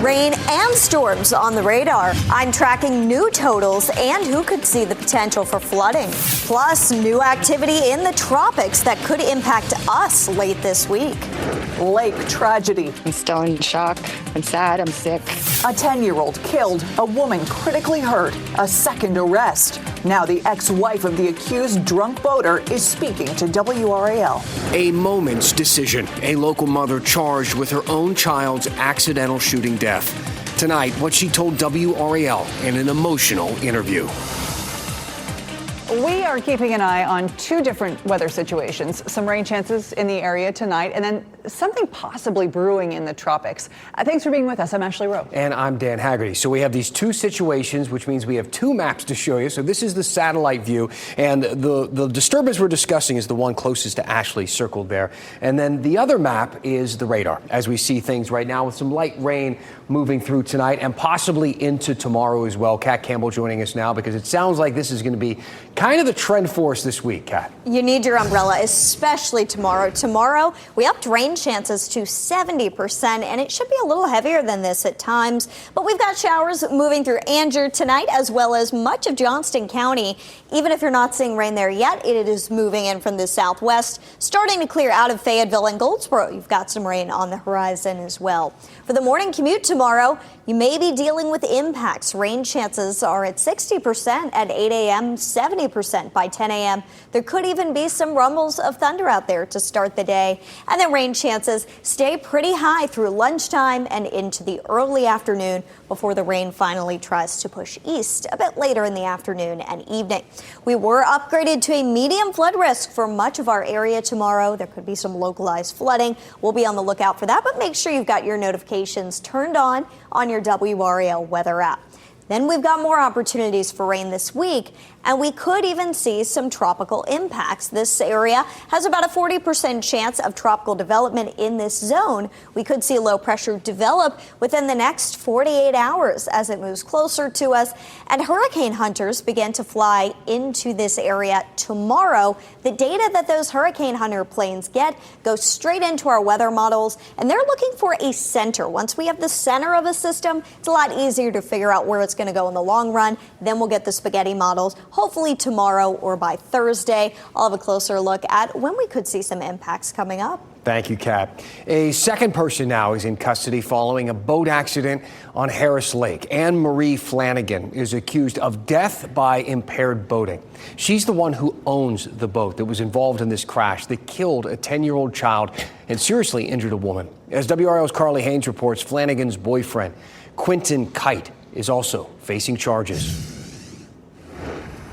Rain and storms on the radar. I'm tracking new totals and who could see the potential for flooding. Plus, new activity in the tropics that could impact us late this week. Lake tragedy. I'm still in shock. I'm sad. I'm sick. A 10-year-old killed, a woman critically hurt, a second arrest. Now the ex-wife of the accused drunk boater is speaking to WRAL. A moment's decision. A local mother charged with her own child's accidental shooting death. Tonight, what she told WRAL in an emotional interview. We are keeping an eye on two different weather situations. Some rain chances in the area tonight, and then something possibly brewing in the tropics. Thanks for being with us. I'm Ashley Rowe. And I'm Dan Haggerty. So we have these two situations, which means we have two maps to show you. So this is the satellite view, and the disturbance we're discussing is the one closest to Ashley, circled there. And then the other map is the radar, as we see things right now with some light rain moving through tonight and possibly into tomorrow as well. Kat Campbell joining us now because it sounds like this is going to be kind of the trend for us this week, Kat. You need your umbrella, especially tomorrow. Tomorrow, we upped rain chances to 70%, and it should be a little heavier than this at times. But we've got showers moving through Angier tonight, as well as much of Johnston County. Even if you're not seeing rain there yet, it is moving in from the southwest, starting to clear out of Fayetteville and Goldsboro. You've got some rain on the horizon as well. For the morning commute tomorrow, you may be dealing with impacts. Rain chances are at 60% at 8 a.m., 70% by 10 a.m. There could even be some rumbles of thunder out there to start the day. And the rain chances stay pretty high through lunchtime and into the early afternoon before the rain finally tries to push east a bit later in the afternoon and evening. We were upgraded to a medium flood risk for much of our area tomorrow. There could be some localized flooding. We'll be on the lookout for that, but make sure you've got your notifications turned on your WRAL weather app. Then we've got more opportunities for rain this week, and we could even see some tropical impacts. This area has about a 40% chance of tropical development in this zone. We could see low pressure develop within the next 48 hours as it moves closer to us, and hurricane hunters begin to fly into this area tomorrow. The data that those hurricane hunter planes get goes straight into our weather models, and they're looking for a center. Once we have the center of a system, it's a lot easier to figure out where it's going to go in the long run. Then we'll get the spaghetti models, hopefully tomorrow or by Thursday. I'll have a closer look at when we could see some impacts coming up. Thank you, Kat. A second person now is in custody following a boat accident on Harris Lake. Anne Marie Flanagan is accused of death by impaired boating. She's the one who owns the boat that was involved in this crash that killed a 10-year-old child and seriously injured a woman. As WRAL's Carly Haynes reports, Flanagan's boyfriend, Quentin Kite, is also facing charges.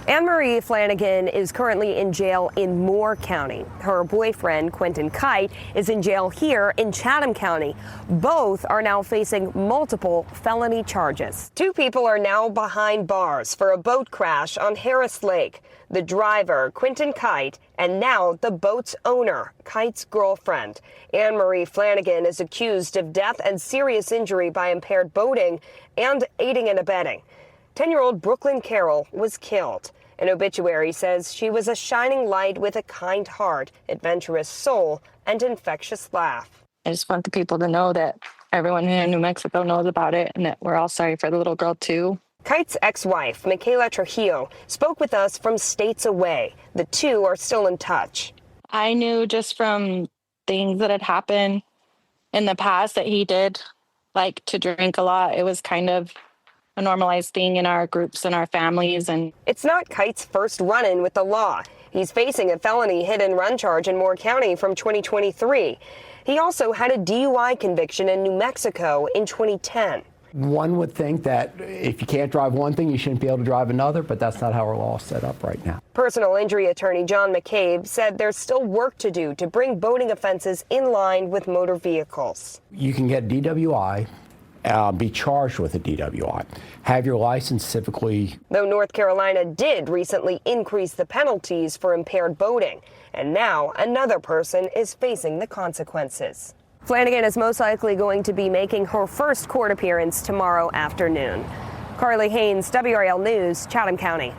Anne Marie Flanagan is currently in jail in Moore County. Her boyfriend, Quentin Kite, is in jail here in Chatham County. Both are now facing multiple felony charges. Two people are now behind bars for a boat crash on Harris Lake. The driver, Quentin Kite, and now the boat's owner, Kite's girlfriend. Anne Marie Flanagan is accused of death and serious injury by impaired boating and aiding and abetting. 10-year-old Brooklyn Carroll was killed. An obituary says she was a shining light with a kind heart, adventurous soul, and infectious laugh. I just want the people to know that everyone here in New Mexico knows about it and that we're all sorry for the little girl, too. Kite's ex-wife, Michaela Trujillo, spoke with us from states away. The two are still in touch. I knew just from things that had happened in the past that he did like to drink a lot. It was kind of a normalized thing in our groups and our families. And it's not Kite's first run-in with the law. He's facing a felony hit-and-run charge in Moore County from 2023. He also had a DUI conviction in New Mexico in 2010. One would think that if you can't drive one thing, you shouldn't be able to drive another, but that's not how our law is set up right now. Personal injury attorney John McCabe said there's still work to do to bring boating offenses in line with motor vehicles. You can get DWI, be charged with a DWI, have your license civically. Though North Carolina did recently increase the penalties for impaired boating, and now another person is facing the consequences. Flanagan is most likely going to be making her first court appearance tomorrow afternoon. Carly Haynes, WRAL News, Chatham County.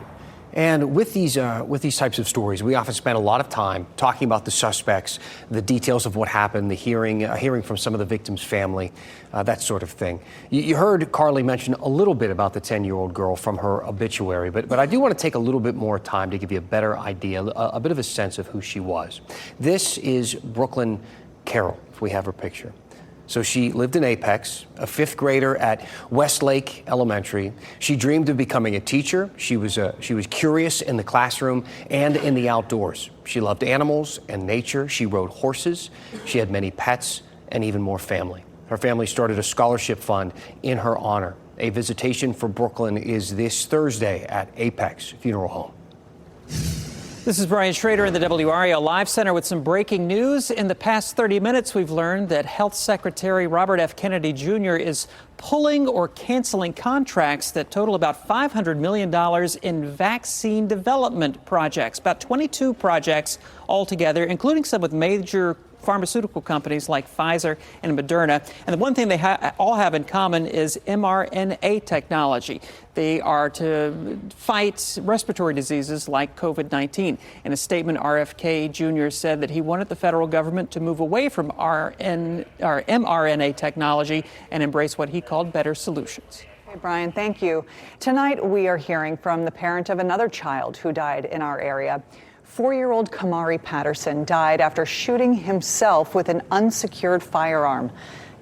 And with these types of stories, we often spend a lot of time talking about the suspects, the details of what happened, the hearing from some of the victim's family, that sort of thing. You heard Carly mention a little bit about the 10-year-old girl from her obituary, but I do want to take a little bit more time to give you a better idea, a bit of a sense of who she was. This is Brooklyn Carroll, if we have her picture. So she lived in Apex, a fifth grader at Westlake Elementary. She dreamed of becoming a teacher. She was curious in the classroom and in the outdoors. She loved animals and nature. She rode horses. She had many pets and even more family. Her family started a scholarship fund in her honor. A visitation for Brooklyn is this Thursday at Apex Funeral Home. This is Brian Schrader in the WRAL Live Center with some breaking news. In the past 30 minutes, we've learned that Health Secretary Robert F. Kennedy Jr. is pulling or canceling contracts that total about $500 million in vaccine development projects, about 22 projects altogether, including some with major pharmaceutical companies like Pfizer and Moderna. And the one thing they all have in common is mRNA technology. They are to fight respiratory diseases like COVID-19. In a statement, RFK Jr. said that he wanted the federal government to move away from mRNA technology and embrace what he called better solutions. Hey, Brian, thank you. Tonight, we are hearing from the parent of another child who died in our area. 4-year-old Kamari Patterson died after shooting himself with an unsecured firearm.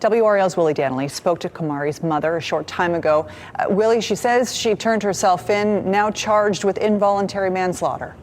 WRAL's Willie Danley spoke to Kamari's mother a short time ago. Willie, she says she turned herself in, now charged with involuntary manslaughter.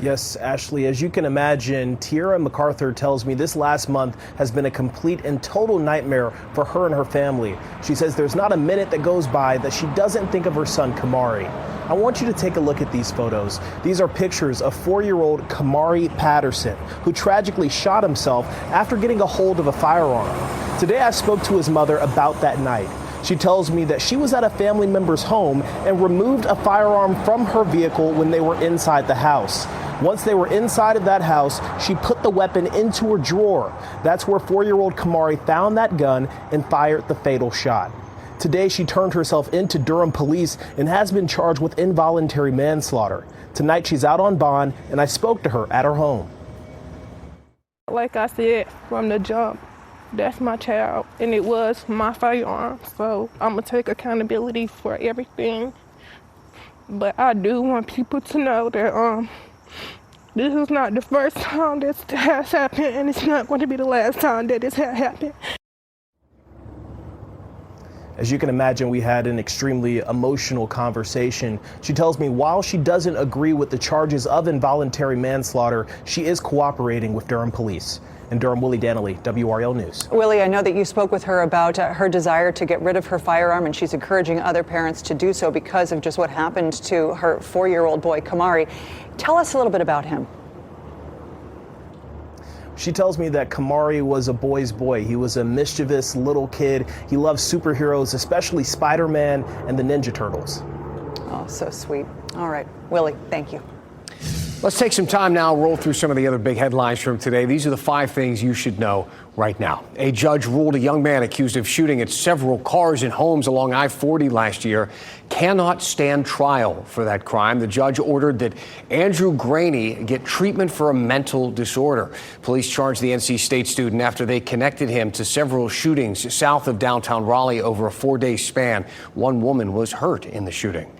Yes, Ashley, as you can imagine, Tiara MacArthur tells me this last month has been a complete and total nightmare for her and her family. She says there's not a minute that goes by that she doesn't think of her son, Kamari. I want you to take a look at these photos. These are pictures of 4-year-old Kamari Patterson, who tragically shot himself after getting a hold of a firearm. Today, I spoke to his mother about that night. She tells me that she was at a family member's home and removed a firearm from her vehicle when they were inside the house. Once they were inside of that house, she put the weapon into her drawer. That's where 4-year-old Kamari found that gun and fired the fatal shot. Today, she turned herself into Durham police and has been charged with involuntary manslaughter. Tonight, she's out on bond, and I spoke to her at her home. Like I said from the jump, that's my child, and it was my firearm. So I'm gonna take accountability for everything. But I do want people to know that this is not the first time this has happened, and it's not going to be the last time that this has happened. As you can imagine, we had an extremely emotional conversation. She tells me while she doesn't agree with the charges of involuntary manslaughter, she is cooperating with Durham police. In Durham, Willie Danley, WRAL News. Willie, I know that you spoke with her about her desire to get rid of her firearm, and she's encouraging other parents to do so because of just what happened to her 4-year-old boy, Kamari. Tell us a little bit about him. She tells me that Kamari was a boy's boy. He was a mischievous little kid. He loved superheroes, especially Spider-Man and the Ninja Turtles. Oh, so sweet. All right, Willie, thank you. Let's take some time now, roll through some of the other big headlines from today. These are the 5 things you should know right now. A judge ruled a young man accused of shooting at several cars and homes along I-40 last year cannot stand trial for that crime. The judge ordered that Andrew Graney get treatment for a mental disorder. Police charged the NC State student after they connected him to several shootings south of downtown Raleigh over a 4-day span. One woman was hurt in the shooting.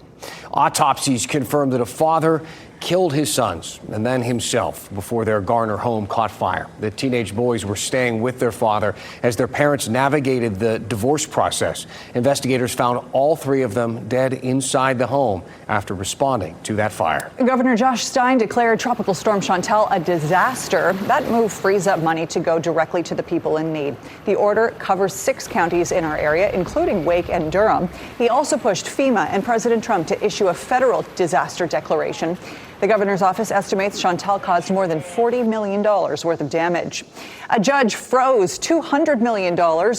Autopsies confirmed that a father killed his sons and then himself before their Garner home caught fire. The teenage boys were staying with their father as their parents navigated the divorce process. Investigators found all 3 of them dead inside the home after responding to that fire. Governor Josh Stein declared Tropical Storm Chantal a disaster. That move frees up money to go directly to the people in need. The order covers 6 counties in our area, including Wake and Durham. He also pushed FEMA and President Trump to issue a federal disaster declaration. The governor's office estimates Chantal caused more than $40 million worth of damage. A judge froze $200 million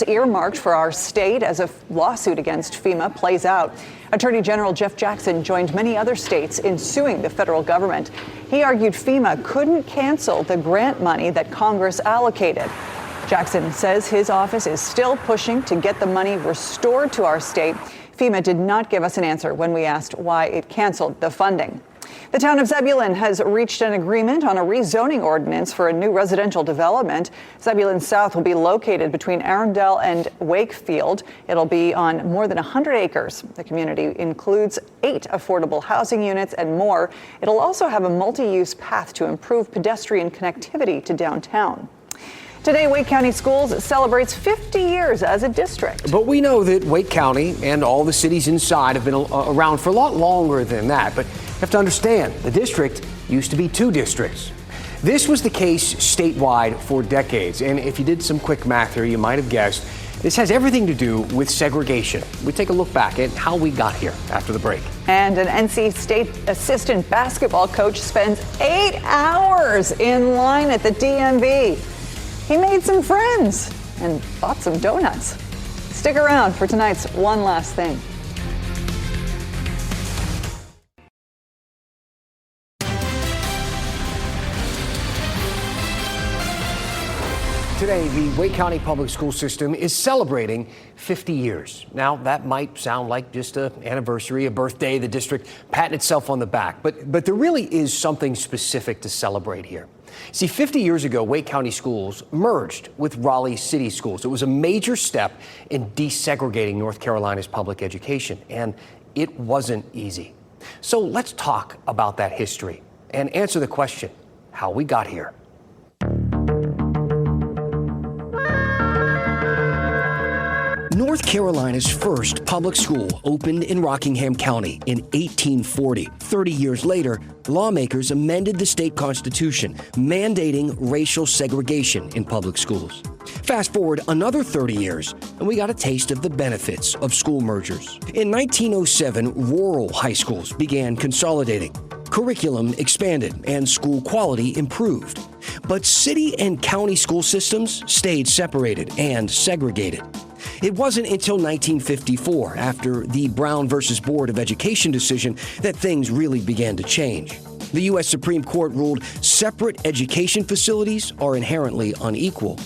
earmarked for our state as a lawsuit against FEMA plays out. Attorney General Jeff Jackson joined many other states in suing the federal government. He argued FEMA couldn't cancel the grant money that Congress allocated. Jackson says his office is still pushing to get the money restored to our state. FEMA did not give us an answer when we asked why it canceled the funding. The town of Zebulon has reached an agreement on a rezoning ordinance for a new residential development. Zebulon South will be located between Arundel and Wakefield. It'll be on more than 100 acres. The community includes 8 affordable housing units and more. It'll also have a multi-use path to improve pedestrian connectivity to downtown. Today, Wake County Schools celebrates 50 years as a district. But we know that Wake County and all the cities inside have been around for a lot longer than that. But you have to understand, the district used to be 2 districts. This was the case statewide for decades. And if you did some quick math here, you might have guessed this has everything to do with segregation. We take a look back at how we got here after the break. And an NC State assistant basketball coach spends 8 hours in line at the DMV. He made some friends and bought some donuts. Stick around for tonight's One Last Thing. Today, the Wake County Public School System is celebrating 50 years. Now, that might sound like just an anniversary, a birthday, the district patting itself on the back, but there really is something specific to celebrate here. See, 50 years ago, Wake County Schools merged with Raleigh City Schools. It was a major step in desegregating North Carolina's public education, and it wasn't easy. So let's talk about that history and answer the question, how we got here. North Carolina's first public school opened in Rockingham County in 1840. 30 years later, lawmakers amended the state constitution, mandating racial segregation in public schools. Fast forward another 30 years, and we got a taste of the benefits of school mergers. In 1907, rural high schools began consolidating. Curriculum expanded and school quality improved. But city and county school systems stayed separated and segregated. It wasn't until 1954, after the Brown versus Board of Education decision, that things really began to change. The U.S. Supreme Court ruled separate education facilities are inherently unequal.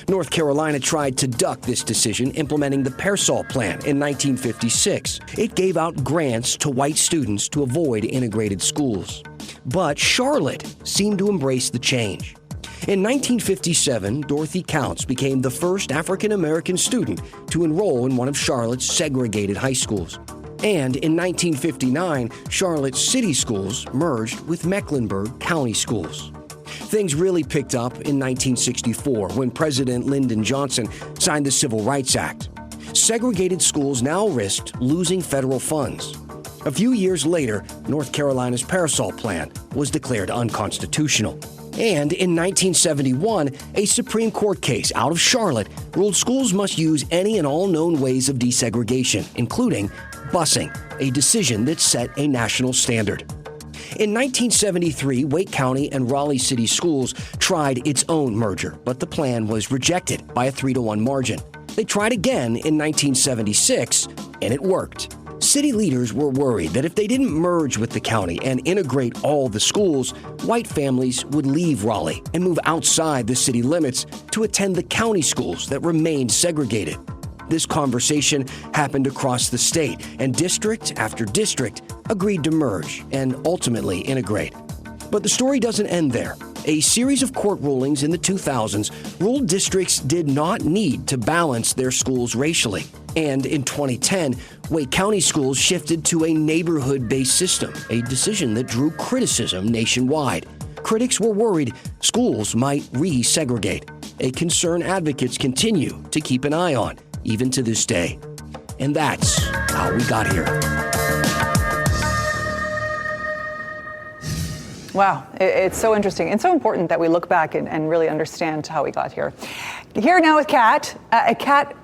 North Carolina tried to duck this decision, implementing the Pearsall Plan in 1956. It gave out grants to white students to avoid integrated schools. But Charlotte seemed to embrace the change. In 1957, Dorothy Counts became the first African-American student to enroll in one of Charlotte's segregated high schools. And in 1959, Charlotte City Schools merged with Mecklenburg County Schools. Things really picked up in 1964 when President Lyndon Johnson signed the Civil Rights Act. Segregated schools now risked losing federal funds. A few years later, North Carolina's Pearsall Plan was declared unconstitutional. And in 1971, a Supreme Court case out of Charlotte ruled schools must use any and all known ways of desegregation, including busing, a decision that set a national standard. In 1973, Wake County and Raleigh City Schools tried its own merger, but the plan was rejected by a 3-to-1 margin. They tried again in 1976, and it worked. City leaders were worried that if they didn't merge with the county and integrate all the schools, white families would leave Raleigh and move outside the city limits to attend the county schools that remained segregated. This conversation happened across the state, and district after district agreed to merge and ultimately integrate. But the story doesn't end there. A series of court rulings in the 2000s ruled districts did not need to balance their schools racially. And in 2010, Wake County schools shifted to a neighborhood-based system, a decision that drew criticism nationwide. Critics were worried schools might resegregate, a concern advocates continue to keep an eye on, even to this day. And that's how we got here. Wow, it's so interesting and so important that we look back and really understand how we got here. Here now with Kat. Kat,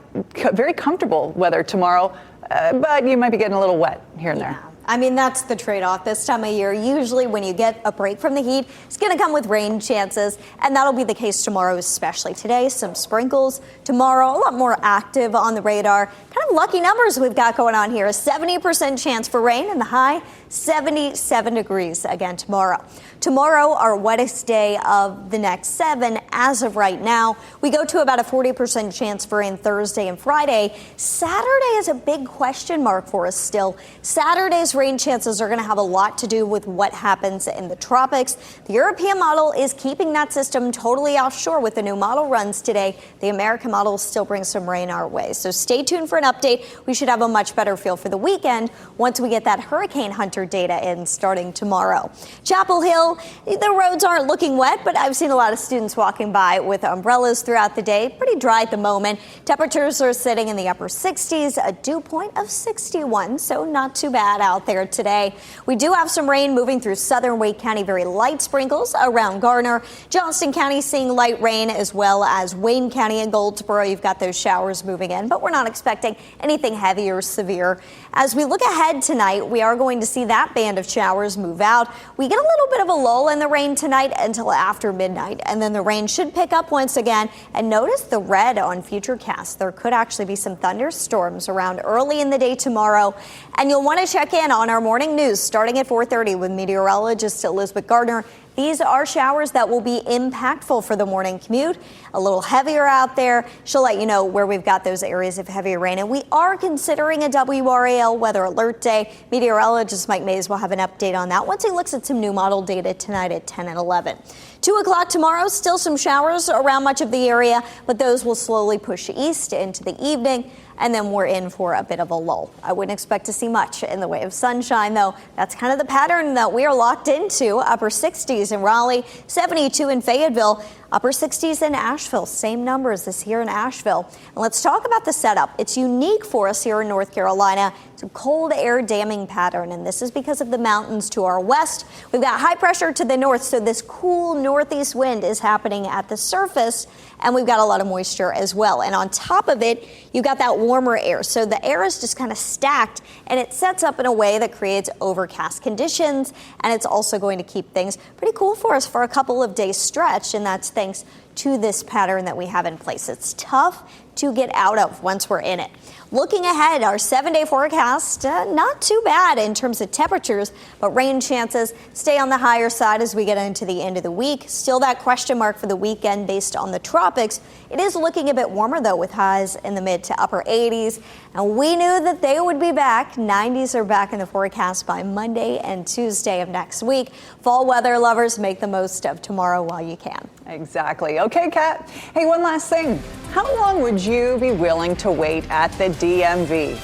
very comfortable weather tomorrow, but you might be getting a little wet here and there. I mean, that's the trade-off this time of year. Usually when you get a break from the heat, it's going to come with rain chances, and that'll be the case tomorrow, especially today. Some sprinkles tomorrow, a lot more active on the radar. Kind of lucky numbers we've got going on here. A 70% chance for rain and the high 77 degrees again tomorrow. Tomorrow, our wettest day of the next 7 as of right now. We go to about a 40% chance for rain Thursday and Friday. Saturday is a big question mark for us still. Saturday's rain chances are going to have a lot to do with what happens in the tropics. The European model is keeping that system totally offshore with the new model runs today. The American model still brings some rain our way. So stay tuned for an update. We should have a much better feel for the weekend once we get that hurricane hunter data in starting tomorrow. Chapel Hill, the roads aren't looking wet, but I've seen a lot of students walking by with umbrellas throughout the day. Pretty dry at the moment. Temperatures are sitting in the upper 60s, a dew point of 61, so not too bad out there today. We do have some rain moving through southern Wake County, very light sprinkles around Garner. Johnston County seeing light rain, as well as Wayne County and Goldsboro. You've got those showers moving in, but we're not expecting anything heavy or severe. As we look ahead tonight, we are going to see that band of showers move out. We get a little bit of a lull in the rain tonight until after midnight, and then the rain should pick up once again. And notice the red on Futurecast. There could actually be some thunderstorms around early in the day tomorrow. And you'll want to check in on our morning news starting at 4:30 with meteorologist Elizabeth Gardner. These are showers that will be impactful for the morning commute. A little heavier out there. She'll let you know where we've got those areas of heavy rain. And we are considering a WRAL weather alert day. Meteorologist Mike Mays will have an update on that once he looks at some new model data tonight at 10 and 11. 2 o'clock tomorrow, still some showers around much of the area, but those will slowly push east into the evening. And then we're in for a bit of a lull. I wouldn't expect to see much in the way of sunshine, though. That's kind of the pattern that we are locked into. Upper 60s in Raleigh, 72 in Fayetteville, upper 60s in Asheville. Same numbers as here in Asheville. And let's talk about the setup. It's unique for us here in North Carolina. It's a cold air damming pattern, and this is because of the mountains to our west. We've got high pressure to the north, so this cool northeast wind is happening at the surface, and we've got a lot of moisture as well. And on top of it, you've got that warmer air. So the air is just kind of stacked, and it sets up in a way that creates overcast conditions, and it's also going to keep things pretty cool for us for a couple of days stretch, and that's thanks to this pattern that we have in place. It's tough to get out of once we're in it. Looking ahead, our 7-day forecast, not too bad in terms of temperatures, but rain chances stay on the higher side as we get into the end of the week. Still that question mark for the weekend based on the tropics. It is looking a bit warmer, though, with highs in the mid to upper 80s. And we knew that they would be back. 90s are back in the forecast by Monday and Tuesday of next week. Fall weather lovers, make the most of tomorrow while you can. Exactly. Okay, Kat. Hey, one last thing. How long would you be willing to wait at the DMV?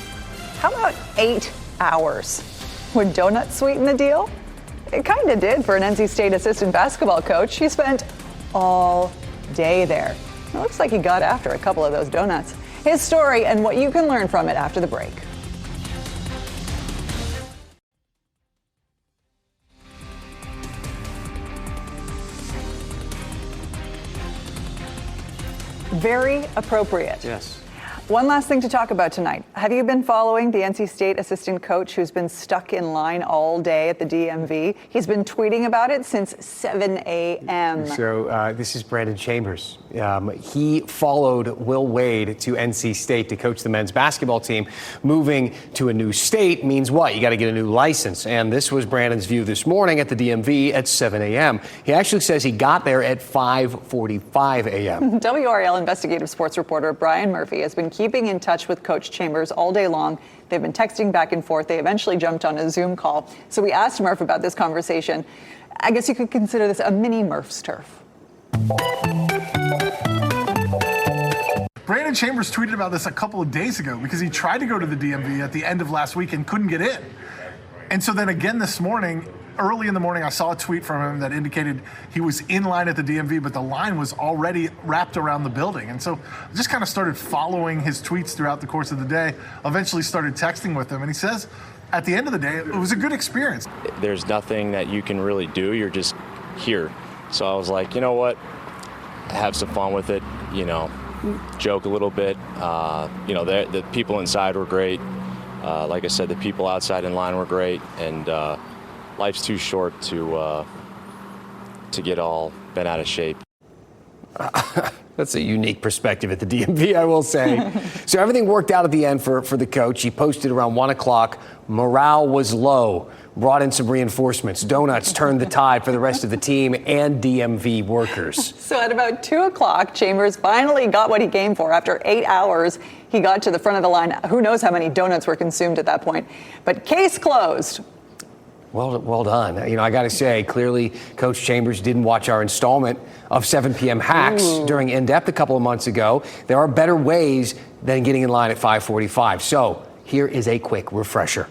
How about 8 hours? Would donuts sweeten the deal? It kind of did for an NC State assistant basketball coach. He spent all day there. It looks like he got after a couple of those donuts. His story and what you can learn from it after the break. Very appropriate. Yes. One last thing to talk about tonight. Have you been following the NC State assistant coach who's been stuck in line all day at the DMV? He's been tweeting about it since 7 a.m. So this is Brandon Chambers. He followed Will Wade to NC State to coach the men's basketball team. Moving to a new state means what? You got to get a new license. And this was Brandon's view this morning at the DMV at 7 a.m. He actually says he got there at 5:45 a.m. WRAL investigative sports reporter Brian Murphy has been keeping in touch with Coach Chambers all day long. They've been texting back and forth. They eventually jumped on a Zoom call. So we asked Murph about this conversation. I guess you could consider this a mini Murph's turf. Brandon Chambers tweeted about this a couple of days ago because he tried to go to the DMV at the end of last week and couldn't get in. And so then again this morning, early in the morning, I saw a tweet from him that indicated he was in line at the DMV, but the line was already wrapped around the building. And so I just kind of started following his tweets throughout the course of the day, eventually started texting with him. And he says, at the end of the day, it was a good experience. There's nothing that you can really do. You're just here. So I was like, you know what? Have some fun with it, joke a little bit. The people inside were great. Like I said, the people outside in line were great. And life's too short to get all bent out of shape. That's a unique perspective at the DMV, I will say. So everything worked out at the end for the coach. He posted around 1 o'clock. Morale was low brought in some reinforcements. Donuts turned the tide for the rest of the team and DMV workers. So at about 2 o'clock, Chambers finally got what he came for. After 8 hours, he got to the front of the line. Who knows how many donuts were consumed at that point. But case closed. Well done. You know, I got to say, clearly, Coach Chambers didn't watch our installment of 7 p.m. hacks during In-Depth a couple of months ago. There are better ways than getting in line at 5:45. So here is a quick refresher.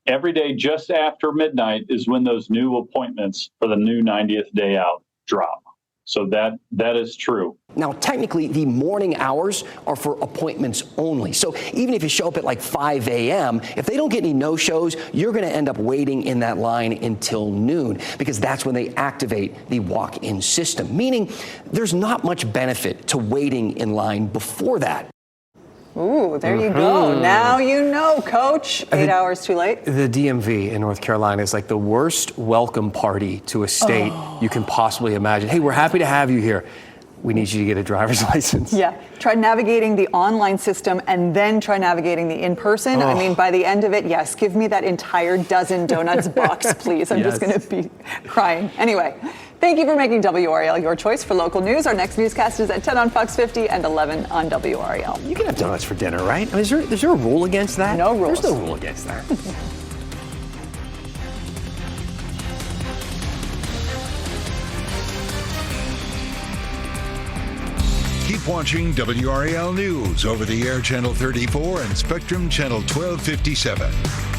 Every day just after midnight is when those new appointments for the new 90th day out drop. So that is true. Now, technically, the morning hours are for appointments only. So even if you show up at like 5 a.m., if they don't get any no-shows, you're going to end up waiting in that line until noon, because that's when they activate the walk-in system, meaning there's not much benefit to waiting in line before that. Ooh, there you go. Now you know, Coach. 8 hours too late. The DMV in North Carolina is like the worst welcome party to a state you can possibly imagine. Hey, we're happy to have you here. We need you to get a driver's license. Yeah. Try navigating the online system and then try navigating the in-person. I mean, by the end of it, yes, give me that entire dozen donuts box, please. I'm just going to be crying. Anyway, thank you for making WRAL your choice for local news. Our next newscast is at 10 on Fox 50 and 11 on WRAL. You can have donuts for dinner, right? I mean, is there a rule against that? No rules. There's no rule against that. Keep watching WRAL News over the air Channel 34 and Spectrum Channel 1257.